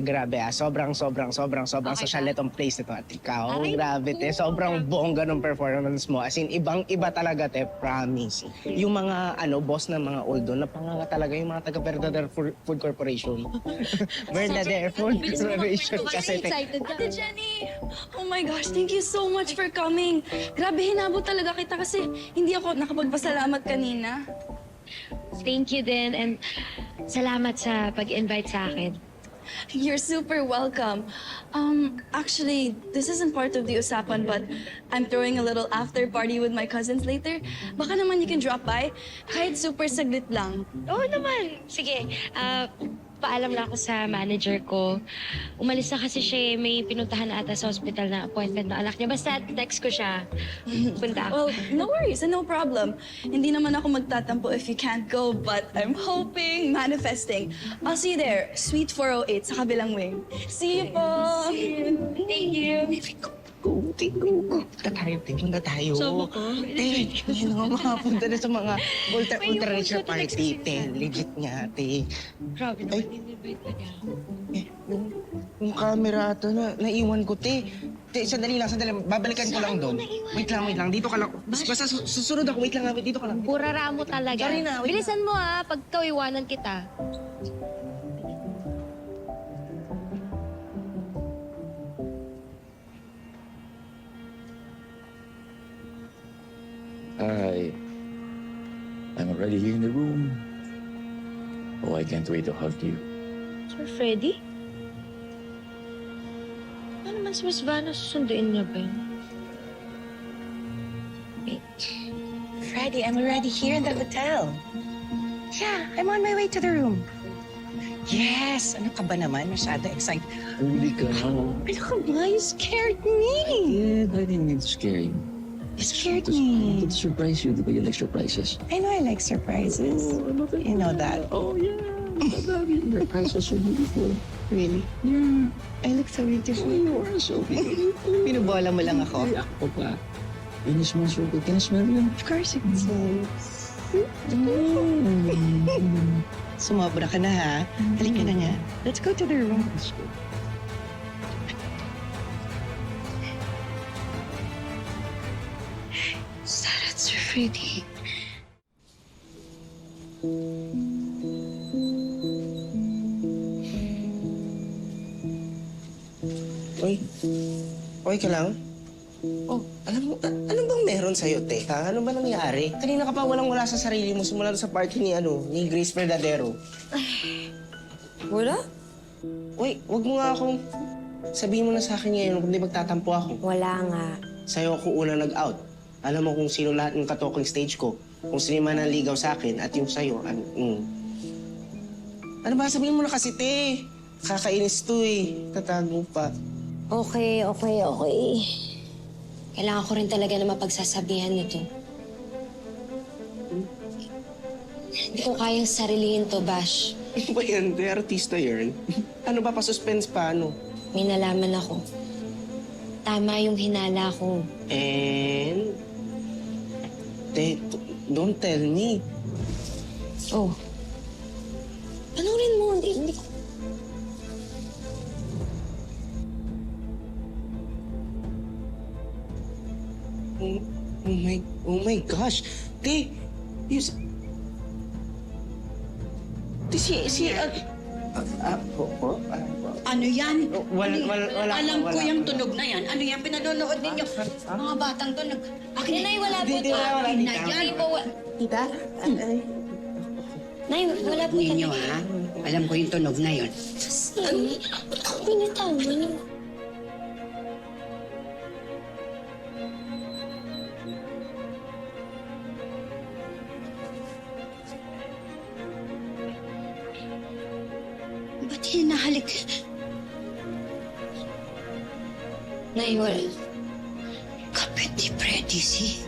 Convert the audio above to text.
grabe sobrang Okay social ba? netong place nito. At ikaw, Ay, grabe te, naku. sobrang bongga ng performance mo. As in, ibang-iba talaga te, promise. Yung mga boss ng mga old doon, napanganga talaga yung mga taga Bernadette Food Corporation. Bernadette Food Bilis mo Corporation magkwento kasi te. excited ka. Ate Jenny! Oh my gosh, thank you so much for coming. Grabe, hinabot talaga kita kasi hindi ako nakapagpasalamat kanina. Thank you din and salamat sa pag-invite sa akin. You're super welcome. Actually, this isn't part of the usapan, but I'm throwing a little after party with my cousins later. Baka naman you can drop by, kahit super saglit lang. Oo naman. Sige, paalam lang ako sa manager ko. Umalis na kasi siya, may pinuntahan na ata sa hospital na appointment ng anak niya. Basta text ko siya. Punta ako. Well, no worries and no problem. Hindi naman ako magtatampo if you can't go, but I'm hoping, manifesting. I'll see you there, Suite 408 sa kabilang wing. See you po! Thank you. Punta tayo. Sama ka? Te, yun nga makapunta na sa mga May ultra-rich na yung party, te. Legit nga, te. Grabe Ay. naman, in-invite pa niya ako. Yung camera ito na naiwan ko, te. Te, sandali lang. Babalikan ko lang doon. Wait lang. Dito ka lang. Basta susunod ako. Wait lang, dito ka lang. Pura ramo talaga. Sorry na, wait Bilisan mo pag ikaw iwanan kita. Hi. I'm already here in the room. Oh, I can't wait to hug you. Sir Freddy? Ano naman si Miss Vanna, susunduin niya ba yun? Wait. Freddie, I'm already here in the hotel. Yeah, I'm on my way to the room. Yes! Ano ka ba naman? Masyado excited. Huli ka. Ano ka ba? You scared me! Yeah, I didn't mean to scare you. You scared I me. wanted to surprise you. Di ba you like surprises? I know I like surprises. I love it. You know that. Oh, yeah. I love it. Your eyes are so beautiful. Really? Yeah. I look so beautiful. You are so beautiful. Pinubola mo lang ako. Ay, ako pa. Can you smell so good? Can I smell you? Of course you can say. Sumobra ka na ha. Halika na nga. Let's go to the room. Let's go. Sarah, it's Sir Freddie. Uy. Okay ka lang? Oh. Alam mo, ano bang meron sa'yo, te? Ha? Ano ba nangyari? Kanina ka pa walang-wala sa sarili mo simula sa party ni Grace Verdadero. Wala? Uy, wag mo nga akong sabihin mo na sa akin ngayon kung di magtatampo ako. Wala nga. Sa'yo ako una nag-out. Alam mo kung sino lahat ng katoking stage ko. Kung sino man ang ligaw sa akin at yung sa'yo. Ano ba? Sabihin mo na kasi, te. Kakainis to eh. Tatago pa. Okay. Kailangan ko rin talaga na mapagsasabihan nito. Hindi ko kayang sarilihin to, Bash. Ano ba yan? De, artista yun. Ano ba? Pa-suspense pa, ano? May nalaman ako. Tama yung hinala ko. And... Te, don't tell me. Oh. Panoorin mo. Hindi ko... Oh my gosh. Te, Ano yan? Wala Alam ko wala. yung tunog na yan. Ano yan? Pinanonood ninyo. Mga batang to. Nay, wala po Hindi, to. wala, Akin tita. na yan. Hindi po. Tita? Nay, wala po Ninyo, talaga. ha? Alam ko yung tunog na yon. Pinitawan niyo. Ba't hinahalik? Nay, wala. Kapit ni Freddy, si.